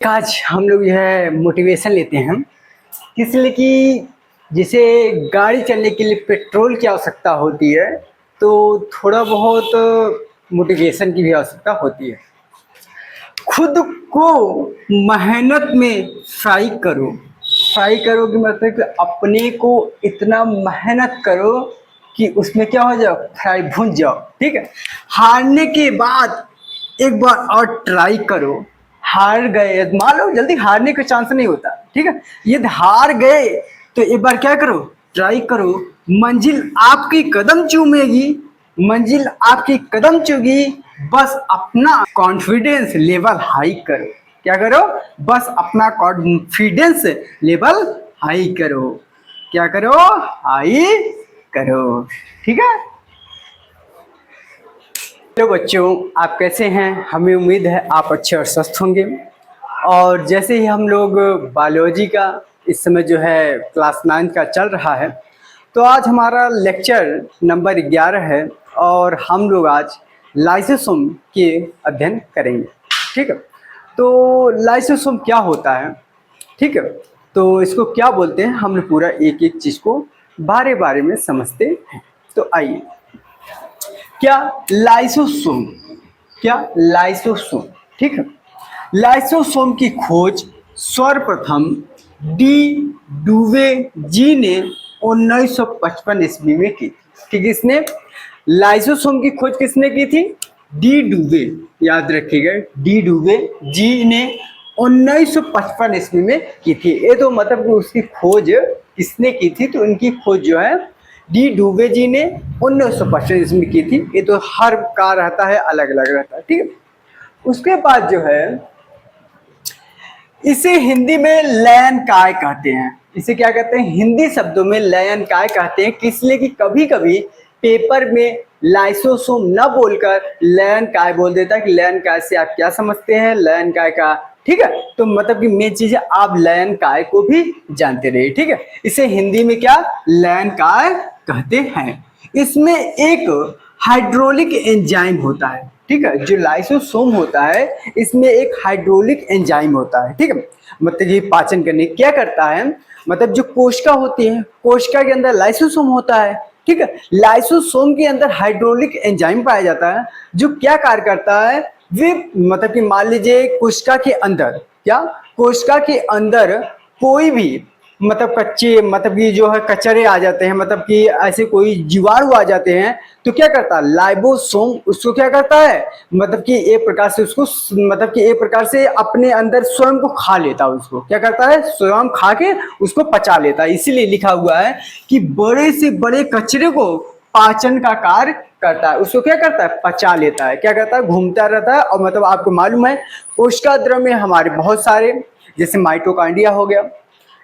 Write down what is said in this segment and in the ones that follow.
आज हम लोग जो है मोटिवेशन लेते हैं किस लिए कि जैसे गाड़ी चलने के लिए पेट्रोल की आवश्यकता होती है, तो थोड़ा बहुत मोटिवेशन की भी आवश्यकता होती है। खुद को मेहनत में फ्राई करो। फ्राई करो कि मतलब कि अपने को इतना मेहनत करो कि उसमें क्या हो जाओ, फ्राई भून जाओ। ठीक है, हारने के बाद एक बार और ट्राई करो। हार गए, मान लो जल्दी हारने का चांस नहीं होता। ठीक है, यदि हार गए तो एक बार क्या करो, ट्राई करो। मंजिल आपकी कदम चूमेगी, मंजिल आपकी कदम चूमेगी। बस अपना कॉन्फिडेंस लेवल हाई करो। क्या करो, बस अपना कॉन्फिडेंस लेवल हाई करो। क्या करो, हाई करो। ठीक है, तो बच्चों आप कैसे हैं? हमें उम्मीद है आप अच्छे और स्वस्थ होंगे। और जैसे ही हम लोग बायोलॉजी का इस समय जो है क्लास 9 का चल रहा है, तो आज हमारा लेक्चर नंबर 11 है और हम लोग आज लाइसोसोम के अध्ययन करेंगे। ठीक है, तो लाइसोसोम क्या होता है, ठीक है, तो इसको क्या बोलते हैं, हम लोग पूरा एक एक चीज़ को बारे बारे में समझते हैं। तो आइए, क्या लाइसोसोम, क्या लाइसोसोम, ठीक है। लाइसोसोम की खोज सर्वप्रथम डी डुवे जी ने 1955 ईस्वी में की थी। ठीक, इसने लाइसोसोम की खोज किसने की थी? डी डुवे, याद रखिएगा, डी डुवे जी ने 1955 ईस्वी में की थी। ये तो मतलब कि उसकी खोज किसने की थी, तो उनकी खोज जो है डी डुवे जी ने 1955 ईस्वी में की थी। ये तो हर का रहता है, अलग अलग रहता है। ठीक है, उसके बाद जो है इसे हिंदी में लयन काय कहते हैं। इसे क्या कहते हैं? हिंदी शब्दों में लयन काय कहते हैं। किस लिए कि कभी कभी पेपर में लाइसोसोम न बोलकर लयन काय बोल देता है कि लयन काय से आप क्या समझते हैं, लयन काय का। ठीक है, तो मतलब कि मेन चीज है आप लयन काय को भी जानते रहिए। ठीक है, इसे हिंदी में क्या लयन काय कहते हैं। इसमें एक हाइड्रोलिक एंजाइम होता है। ठीक है, जो लाइसोसोम होता है इसमें एक हाइड्रोलिक एंजाइम होता है। ठीक है, मतलब ये पाचन करने क्या करता है, मतलब जो कोशिका होती है, कोशिका के अंदर लाइसोसोम होता है। ठीक है, लाइसोसोम के अंदर हाइड्रोलिक एंजाइम पाया जाता है जो क्या कार्य करता है, वे मतलब कि मान लीजिए कोशिका के अंदर, क्या कोशिका के अंदर कोई भी मतलब कच्चे, मतलब कि जो है कचरे आ जाते हैं, मतलब कि ऐसे कोई जीवाणु आ जाते हैं, तो क्या करता है लाइबोसोम उसको क्या करता है, मतलब कि एक प्रकार से उसको, मतलब कि एक प्रकार से अपने अंदर स्वयं को खा लेता है। उसको क्या करता है, स्वयं खा के उसको पचा लेता है। इसीलिए लिखा हुआ है कि बड़े से बड़े कचरे को पाचन का कार्य करता है, उसको क्या करता है, पचा लेता है। क्या करता है, घूमता रहता है। और मतलब आपको मालूम है कोशिका द्रव्य में हमारे बहुत सारे, जैसे माइटोकॉन्ड्रिया हो गया,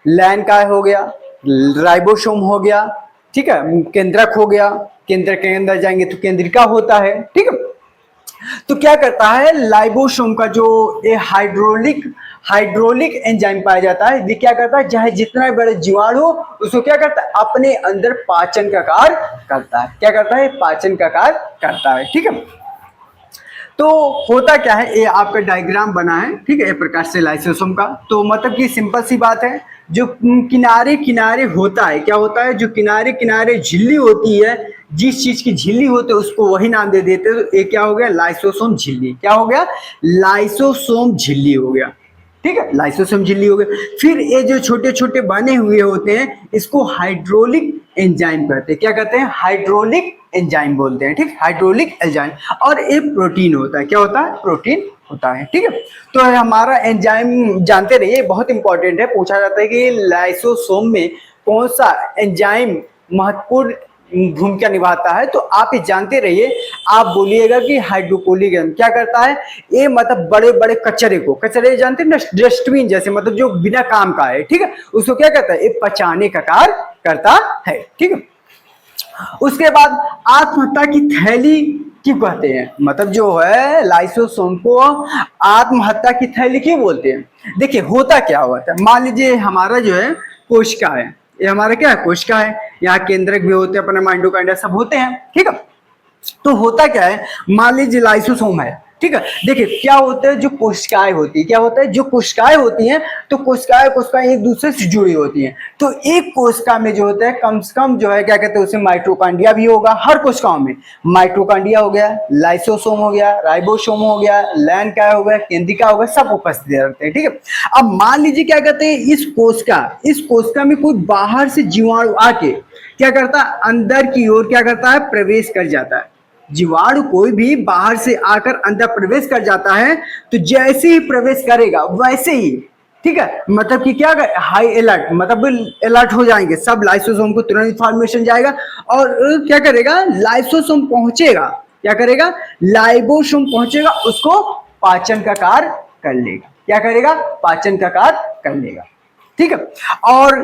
लैन काय हो गया, राइबोसोम हो गया, ठीक है, केंद्रक हो गया, केंद्रक के अंदर जाएंगे तो केंद्रिका होता है। ठीक है, तो क्या करता है लाइबोसोम का जो ये हाइड्रोलिक एंजाइम पाया जाता है, ये क्या करता है, चाहे जितना बड़े जीवाणु हो उसको क्या करता है, अपने अंदर पाचन का कार्य करता है। क्या करता है, पाचन का कार्य करता है। ठीक है, तो होता क्या है, ये आपका डायग्राम बना है। ठीक है, एक प्रकार से लाइसोसोम का, तो मतलब कि सिंपल सी बात है, जो किनारे किनारे होता है, क्या होता है, जो किनारे किनारे झिल्ली होती है, जिस चीज की झिल्ली होती है उसको वही नाम दे देते हैं। तो ये क्या हो गया, लाइसोसोम झिल्ली। क्या हो गया, लाइसोसोम झिल्ली हो गया। ठीक है, लाइसोसोम झिल्ली हो गए। फिर ये जो छोटे छोटे बने हुए होते हैं इसको हाइड्रोलिक एंजाइम कहते हैं। क्या कहते हैं, हाइड्रोलिक एंजाइम बोलते हैं। ठीक, हाइड्रोलिक एंजाइम। और एक प्रोटीन होता है, क्या होता है, प्रोटीन होता है। ठीक है, तो हमारा एंजाइम जानते रहिए, बहुत इंपॉर्टेंट है। पूछा जाता है कि लाइसोसोम में कौन सा एंजाइम महत्वपूर्ण भूमिका निभाता है, तो आप ये जानते रहिए। आप बोलिएगा कि हाइड्रोकोलिक एंजाइम क्या करता है, ये मतलब बड़े बड़े कचरे को, कचरे जानते हैं ना, डस्टबिन जैसे, मतलब जो बिना काम का है, ठीक है, उसको क्या करता है, ये पचाने का कार्य करता है। ठीक है, उसके बाद आत्महत्या की थैली क्यों कहते हैं, मतलब जो है लाइसोसोम को आत्महत्या की थैली क्यों बोलते हैं? देखिए होता क्या होता है, मान लीजिए हमारा जो है कोशिका है, ये हमारा क्या है, कोशिका है, यहाँ केंद्रक भी होते हैं, अपने माइटोकॉन्ड्रिया सब होते हैं। ठीक है, तो होता क्या है, मान लीजिए लाइसोसोम है, ठीक है। देखिए क्या होता है, जो कोशिकाएं होती है, क्या होता है, जो कोशिकाएं होती हैं, तो कोशिकाएं कोशिकाएं एक दूसरे से जुड़ी होती हैं। तो एक कोशिका में जो होता है कम से कम जो है क्या कहते हैं, उसे माइटोकॉन्ड्रिया भी होगा। हर कोशिकाओं में माइटोकॉन्ड्रिया हो गया, लाइसोसोम हो गया, राइबोसोम हो गया, लैन काय हो गया, केंद्रिका हो गया, सब उपस्थित रहते हैं। ठीक है। अब मान लीजिए क्या कहते हैं, इस कोशिका में कोई बाहर से जीवाणु आके क्या करता है, अंदर की ओर क्या करता है, प्रवेश कर जाता है। जीवाणु कोई भी बाहर से आकर अंदर प्रवेश कर जाता है, तो जैसे ही प्रवेश करेगा वैसे ही, ठीक है, मतलब कि क्या कर, हाई अलर्ट, मतलब अलर्ट हो जाएंगे सब, लाइसोसोम को तुरंत इंफॉर्मेशन जाएगा और क्या करेगा, लाइसोसोम पहुंचेगा, क्या करेगा, लाइबोसोम पहुंचेगा, उसको पाचन का कार्य कर लेगा। क्या करेगा, पाचन का कार्य कर लेगा। ठीक है। और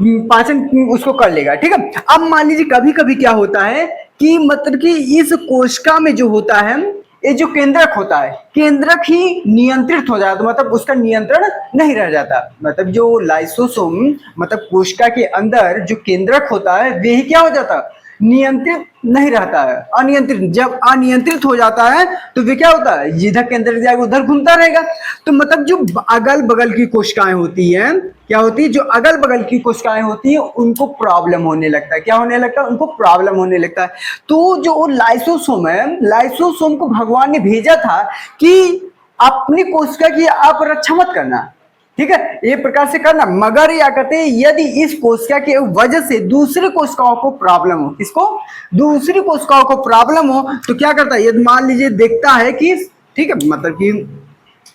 पाचन उसको कर लेगा। ठीक है। अब मान लीजिए कभी कभी क्या होता है कि मतलब कि इस कोशिका में जो होता है, ये जो केंद्रक होता है, केंद्रक ही नियंत्रित हो जाता है, मतलब उसका नियंत्रण नहीं रह जाता। मतलब जो लाइसोसोम, मतलब कोशिका के अंदर जो केंद्रक होता है वही क्या हो जाता है, नियंत्रित नहीं रहता है, अनियंत्रित। जब अनियंत्रित हो जाता है तो वे क्या होता है, जिधर केंद्र जाएगा उधर घूमता रहेगा। तो मतलब जो अगल बगल की कोशिकाएं होती हैं, क्या होती है, जो अगल बगल की कोशिकाएं होती हैं उनको प्रॉब्लम होने लगता है। क्या होने लगता है, उनको प्रॉब्लम होने लगता है। तो जो लाइसोसोम है, लाइसोसोम को भगवान ने भेजा था कि अपनी कोशिका की आप रक्षा मत करना, ठीक है, ये प्रकार से करना, मगर या कहते हैं यदि इस कोशिका के वजह से दूसरे कोशिकाओं को प्रॉब्लम हो, किसको, दूसरी कोशिकाओं को प्रॉब्लम हो, तो क्या करता है, यदि मान लीजिए देखता है कि, ठीक है, मतलब कि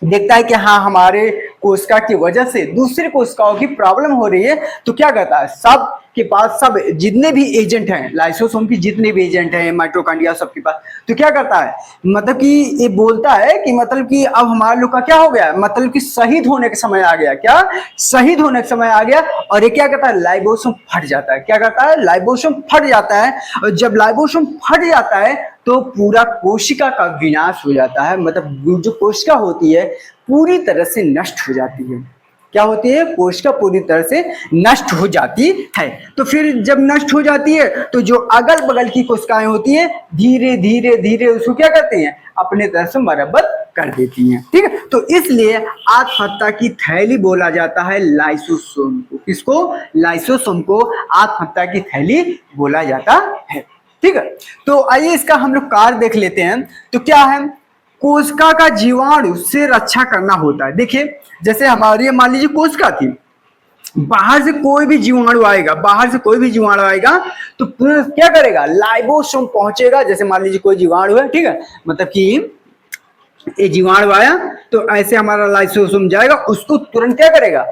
देखता है कि हाँ हमारे कोशिका की वजह से दूसरी कोशिकाओं की प्रॉब्लम हो रही है, तो क्या करता है, सब के पास, सब जितने भी एजेंट हैं, लाइसोसोम की जितने भी एजेंट हैं, माइटोकॉन्ड्रिया सबके पास, तो क्या करता है, मतलब कि ये बोलता है कि मतलब कि अब हमारे लोग का क्या हो गया, मतलब कि शहीद होने का समय आ गया। क्या, शहीद होने का समय आ गया। और ये क्या करता है, लाइबोसोम फट जाता है। क्या करता है, लाइबोसोम फट जाता है। और जब लाइबोसोम फट जाता है तो पूरा कोशिका का विनाश हो जाता है। मतलब जो कोशिका होती है पूरी तरह से नष्ट हो जाती है। क्या होती है, कोशिका पूरी तरह से नष्ट हो जाती है। तो फिर जब नष्ट हो जाती है तो जो अगल बगल की कोशिकाएं होती है धीरे धीरे धीरे उसको क्या करते हैं, अपने तरफ से मरम्मत कर देती हैं। ठीक है। तो इसलिए आत्महत्या की थैली बोला जाता है लाइसोसोम को। किसको, लाइसोसोम को आत्महत्या की थैली बोला जाता है। ठीक है। तो आइए इसका हम लोग कार्य देख लेते हैं। तो क्या है, कोशिका का जीवाणु से रक्षा करना होता है। देखिए जैसे हमारी मान लीजिए कोशिका थी, बाहर से कोई भी जीवाणु आएगा, बाहर से कोई भी जीवाणु आएगा तो क्या करेगा, लाइबोसोम पहुंचेगा। जैसे मान लीजिए कोई जीवाणु है, ठीक है, मतलब कि ये जीवाणु आया तो ऐसे हमारा लाइसोसोम जाएगा, उसको तुरंत क्या करेगा,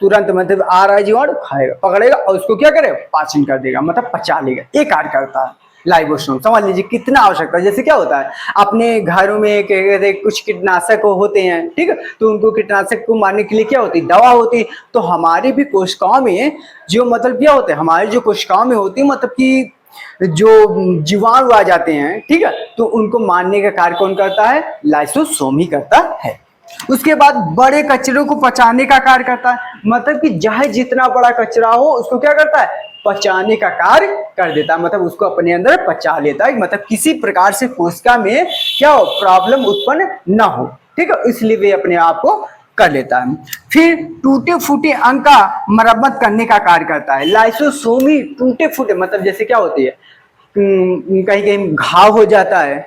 तुरंत मतलब आ रहा है जीवाणु खाएगा, पकड़ेगा और उसको क्या करेगा, पाचन कर देगा, मतलब पचा लेगा। ये कार्य करता है लाइबोसोम। समझ लीजिए कितना आवश्यकता है। जैसे क्या होता है अपने घरों में क्या कहते हैं, कुछ कीटनाशक होते हैं, ठीक है, तो उनको कीटनाशक को मारने के लिए क्या होती है, दवा होती है। तो हमारी भी कोशिकाओं में जो मतलब क्या होता है, हमारी जो कोशिकाओं में होती है, मतलब कि जो जीवाणु आ जाते हैं, ठीक है, तो उनको मारने का कार्य कौन करता है, लाइसोसोम ही करता है। उसके बाद बड़े कचरे को पचाने का कार्य करता है। मतलब कि चाहे जितना बड़ा कचरा हो उसको क्या करता है, पचाने का कार्य कर देता है, मतलब उसको अपने अंदर पचा लेता है। मतलब किसी प्रकार से कोशिका में क्या हो, प्रॉब्लम उत्पन्न ना हो। ठीक है, इसलिए वे अपने आप को कर लेता है। फिर टूटे फूटे अंग का मरम्मत करने का कार्य करता है। लाइसोसोम ही टूटे फूटे, मतलब जैसे क्या होती है, कहीं कहीं घाव हो जाता है,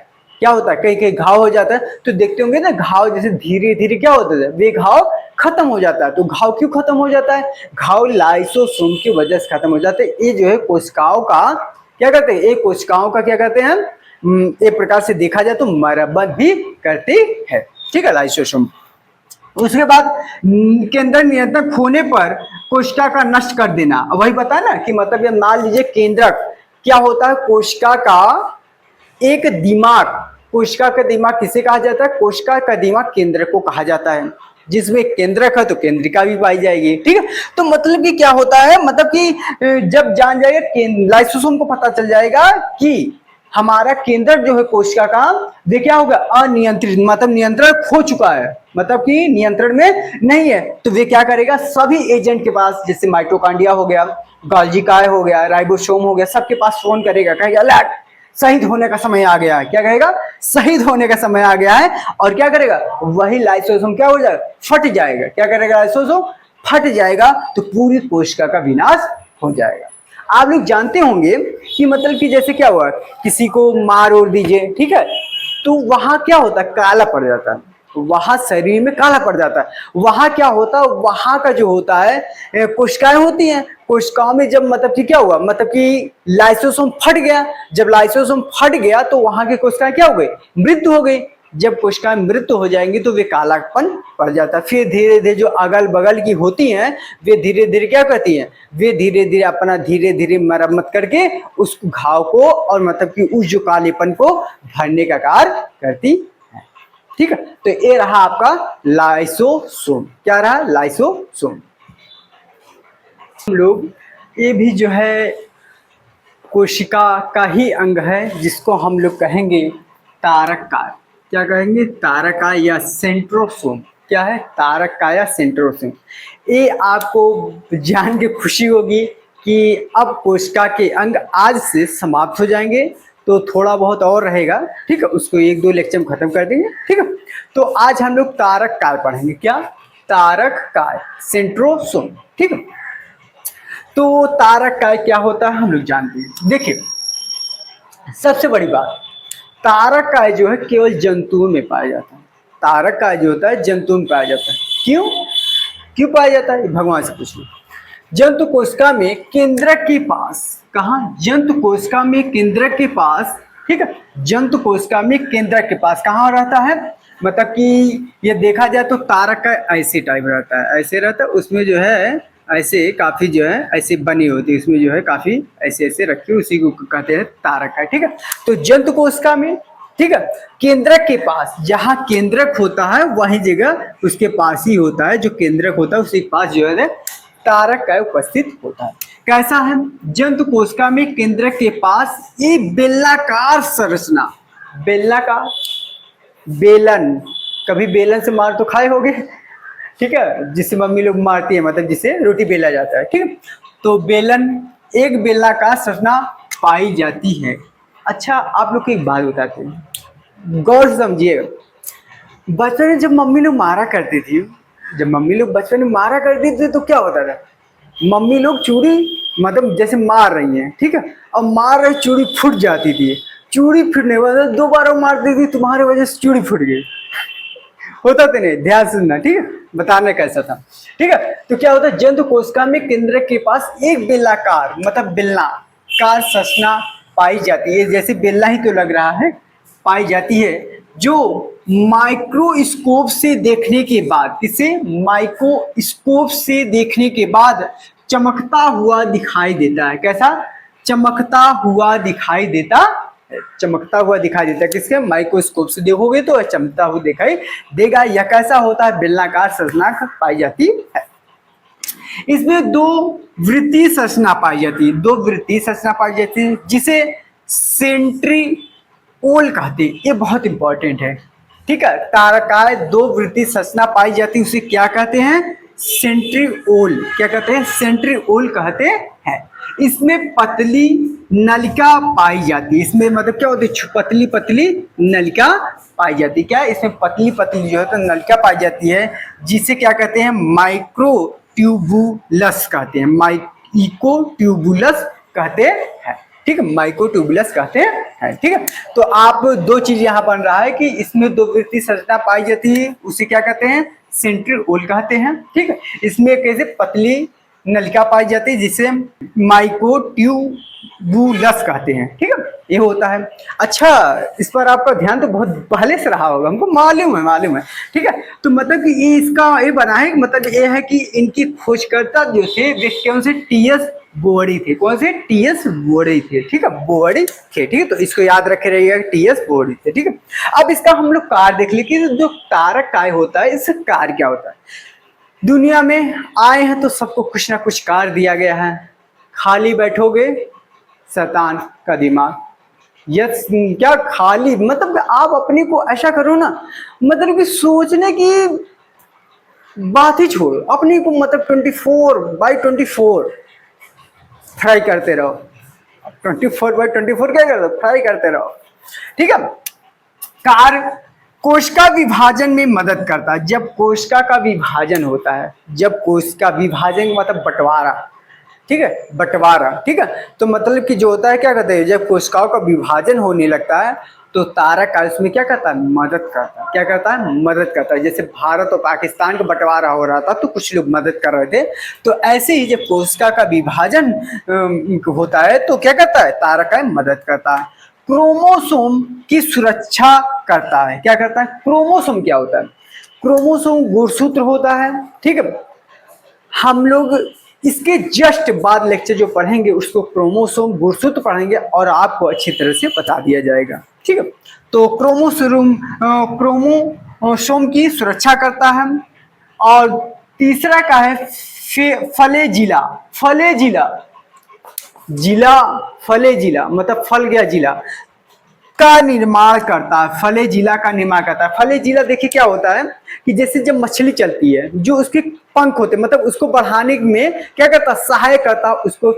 क्या होता है, कहीं कहीं घाव हो जाता है, तो देखते होंगे ना घाव जैसे धीरे धीरे क्या होता है, वे घाव खत्म हो जाता है। तो घाव क्यों खत्म हो जाता है, घाव लाइसोसोम की वजह से खत्म हो जाते हैं। ये जो है कोशिकाओं का क्या कहते हैं, ये कोशिकाओं का क्या कहते हैं, एक प्रकार से देखा जाए तो मरम्मत भी करती है। ठीक है, लाइसोसोम। उसके बाद केंद्र नियंत्रण खोने पर कोशिका का नष्ट कर देना। वही पता है ना कि मतलब ये मान लीजिए केंद्रक क्या होता है, कोशिका का एक दिमाग, कोशिका का दिमाग किसे कहा जाता है, कोशिका का दिमाग केंद्र को कहा जाता है। जिसमें केंद्रक है तो केंद्रिका भी पाई जाएगी। ठीक है, तो मतलब कि क्या होता है, मतलब कि जब जान जाएगा, लाइसोसोम को पता चल जाएगा कि हमारा केंद्र जो है कोशिका का, वे क्या होगा, अनियंत्रित, मतलब नियंत्रण खो चुका है, मतलब कि नियंत्रण में नहीं है। तो वे क्या करेगा, सभी एजेंट के पास, जैसे माइटोकॉन्ड्रिया हो गया, गोल्गी काय हो गया, राइबोसोम हो गया, सबके पास फोन करेगा, कहेगा अलर्ट, शहीद होने का समय आ गया है। क्या कहेगा? शहीद होने का समय आ गया है। और क्या करेगा? वही लाइसोसोम क्या हो जाएगा? फट जाएगा। क्या करेगा? लाइसोसोम फट जाएगा तो पूरी कोशिका का विनाश हो जाएगा। आप लोग जानते होंगे कि मतलब कि जैसे क्या हुआ, किसी को मार और दीजिए, ठीक है, तो वहां क्या होता है? काला पड़ जाता है, वहां शरीर में काला पड़ जाता है। वहां क्या होता है? वहां का जो होता है कोशिकाएं होती हैं, कोशिकाओं में जब मतलब कि क्या हुआ, मतलब कि लाइसोसोम फट गया। जब लाइसोसोम फट गया तो वहां की कोशिकाएं क्या हो गई? मृत्यु हो गई। जब कोशिकाएं मृत्यु हो जाएंगी तो वे कालापन पड़ जाता है। फिर धीरे धीरे जो अगल बगल की होती हैं वे धीरे धीरे क्या करती हैं? वे धीरे धीरे अपना धीरे धीरे मरम्मत करके उस घाव को और मतलब कि उस जो कालेपन को भरने का कार्य करती है। ठीक है, तो ये रहा आपका लाइसोसोम। क्या रहा? लाइसोसोम। हम लोग ये भी जो है कोशिका का ही अंग है, जिसको हम लोग कहेंगे तारककाय। क्या कहेंगे? तारककाय या सेंट्रोसोम। क्या है? तारककाय या सेंट्रोसोम। ये आपको जान के खुशी होगी कि अब कोशिका के अंग आज से समाप्त हो जाएंगे, तो थोड़ा बहुत और रहेगा, ठीक है, उसको 1-2 लेक्चर में खत्म कर देंगे। ठीक है, तो आज हम लोग तारककाय पढ़ेंगे। क्या? तारककाय, सेंट्रोसोम। ठीक है, तो तारककाय क्या होता है हम लोग जानते हैं। देखिए, सबसे बड़ी बात, तारककाय जो है केवल जंतुओं में पाया जाता है। तारककाय जो होता है जंतुओं में पाया जाता है। क्यों? क्यों पाया जाता है? भगवान से पूछिए। जंतु कोशिका में केंद्रक के पास, कहा? जंतु कोशिका में केंद्रक के पास, ठीक है, जंतु कोशिका में केंद्रक के पास कहाँ रहता है? मतलब कि ये देखा जाए तो तारककाय ऐसे टाइप रहता है, ऐसे रहता है, उसमें जो है ऐसे काफी जो है ऐसे बनी होती है, इसमें जो है काफी ऐसे ऐसे रखी, उसी को कहते हैं तारककाय। ठीक है, तो जंतु कोशिका में, ठीक है, केंद्रक के पास, जहां केंद्रक होता है वही जगह उसके पास ही होता है, जो केंद्रक होता है उसके पास जो है तारककाय उपस्थित होता है। कैसा है? जंतु कोशिका में केंद्रक के पास एक बेलनाकार संरचना, बेलनाकार, बेलन, कभी बेलन से मार तो खाए होगे, ठीक है, जिससे मम्मी लोग मारती है, मतलब जिसे रोटी बेला जाता है। ठीक है, तो बेलन, एक बेलनाकार संरचना पाई जाती है। अच्छा, आप लोग को एक बात बताते हैं, गौर से समझिएगा। बचपन में जब मम्मी लोग मारा करती थी, जब मम्मी लोग बचपन में मारा करती थी तो क्या होता था? मम्मी लोग चूड़ी मतलब जैसे मार रही हैं, ठीक है, और मार रही, चूड़ी फूट जाती थी। चूड़ी फूटने के बाद दोबारा मारती थी, तुम्हारे वजह से चूड़ी फूट गई। होता तो नहीं, ध्यान सुनना, ठीक है, बताना कैसा था। ठीक है, तो क्या होता है? जंतु कोशिका में केंद्रक के पास एक बेलनाकार, मतलब बेलनाकार संरचना पाई जाती है, जैसे बेलना ही तो लग रहा है, पाई जाती है, जो माइक्रोस्कोप से देखने के बाद, इसे माइक्रोस्कोप से देखने के बाद चमकता हुआ दिखाई देता है। कैसा? चमकता हुआ दिखाई देता, चमकता हुआ दिखाई देता है। किसके? माइक्रोस्कोप से देखोगे तो चमकता हुआ दिखाई देगा। यह कैसा होता है? बेलनाकार संरचना पाई जाती है। इसमें 2 वृत्तीय संरचना पाई जाती है, 2 वृत्तीय संरचना पाई जाती है, जिसे सेंट्रिओल कहते हैं। ये बहुत इंपॉर्टेंट है, ठीक है। तारककाय 2 वृत्तीय संरचना पाई जाती है, उसे क्या कहते हैं? सेंट्रिओल। क्या कहते हैं? सेंट्रिओल कहते हैं। इसमें पतली नलिका पाई जाती है, इसमें मतलब क्या होती है? पतली पतली नलिका पाई जाती है। क्या? इसमें पतली पतली जो है तो नलिका पाई जाती है, जिसे क्या कहते हैं? माइक्रो ट्यूबुलस कहते हैं, माइको ट्यूबुलस कहते हैं। ठीक है, माइको ट्यूबुलस कहते हैं। ठीक है, तो आप 2 चीज यहाँ बन रहा है कि इसमें 2 वृत्तीय संरचना पाई जाती है, उसे क्या कहते हैं? सेंट्रिओल कहते हैं। ठीक है, इसमें कैसे पतली नलिका पाई जाती है, जिसे माइको ट्यूबुलस कहते हैं। ठीक है, ये होता है। अच्छा, इस पर आपका ध्यान तो बहुत पहले से रहा होगा, हमको मालूम है। ठीक है, तो मतलब कि ये इसका ये बना है, मतलब ये है कि इनकी खोजकर्ता जो थे वे कौन से? टीएस बोवड़ी थे। कौन से? टीएस बोवड़ी थे। ठीक है, बोवड़ी थे। ठीक है, तो इसको याद रखे रहिएगा, टीएस बोवड़ी थे। ठीक है, अब इसका हम लोग कार्य देख ले कि जो तारककाय होता है, इसका कार्य क्या होता है। दुनिया में आए हैं तो सबको कुछ ना कुछ कार्य दिया गया है। खाली बैठोगे, शैतान का दिमाग, यस, क्या खाली, मतलब आप अपने को ऐसा करो ना, मतलब कि सोचने की बात ही छोड़ो, अपने को मतलब 24/24 ट्राई करते रहो। 24/24 क्या कर रहे हो, फ्राई करते रहो। ठीक है। कार्य कोशिका विभाजन में मदद करता है। जब कोशिका का विभाजन होता है, जब कोशिका विभाजन मतलब बंटवारा, ठीक है, बंटवारा, ठीक है, तो मतलब कि जो होता है क्या कहते हैं, जब कोशिकाओं का विभाजन होने लगता है तो तारक कार्य उसमें क्या करता है, मदद करता है। क्या करता है, मदद करता है। जैसे भारत और पाकिस्तान का बंटवारा हो रहा था तो कुछ लोग मदद कर रहे थे, तो ऐसे ही जब कोशिका का विभाजन होता है तो क्या करता है, तारक कार्य मदद करता है। क्रोमोसोम की सुरक्षा करता है। क्या करता है, क्रोमोसोम क्या होता है, क्रोमोसोम गुणसूत्र होता है। ठीक है, हम लोग इसके जस्ट बाद लेक्चर जो पढ़ेंगे उसको क्रोमोसोम गुणसूत्र पढ़ेंगे और आपको अच्छी तरह से बता दिया जाएगा। ठीक है, तो क्रोमोसोम की सुरक्षा करता है। और तीसरा का है फलेजिला। फलेजिला, जिला, फलेजिला मतलब फल गया जिला का निर्माण करता है। फले जिला का निर्माण करता है। फले जिला देखिए क्या होता है कि जैसे जब मछली चलती है, जो उसके पंख होते हैं मतलब उसको बढ़ाने में क्या करता है, सहायक करता है, उसको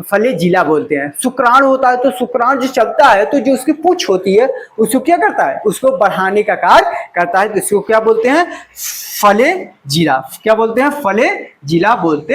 फले जिला बोलते हैं। शुक्राणु होता है तो शुक्राणु जो चलता है तो जो उसकी पूंछ होती है उसको क्या करता है, उसको बढ़ाने का कार्य करता है, तो इसको क्या बोलते हैं, फले जिला। क्या बोलते हैं, फले जिला बोलते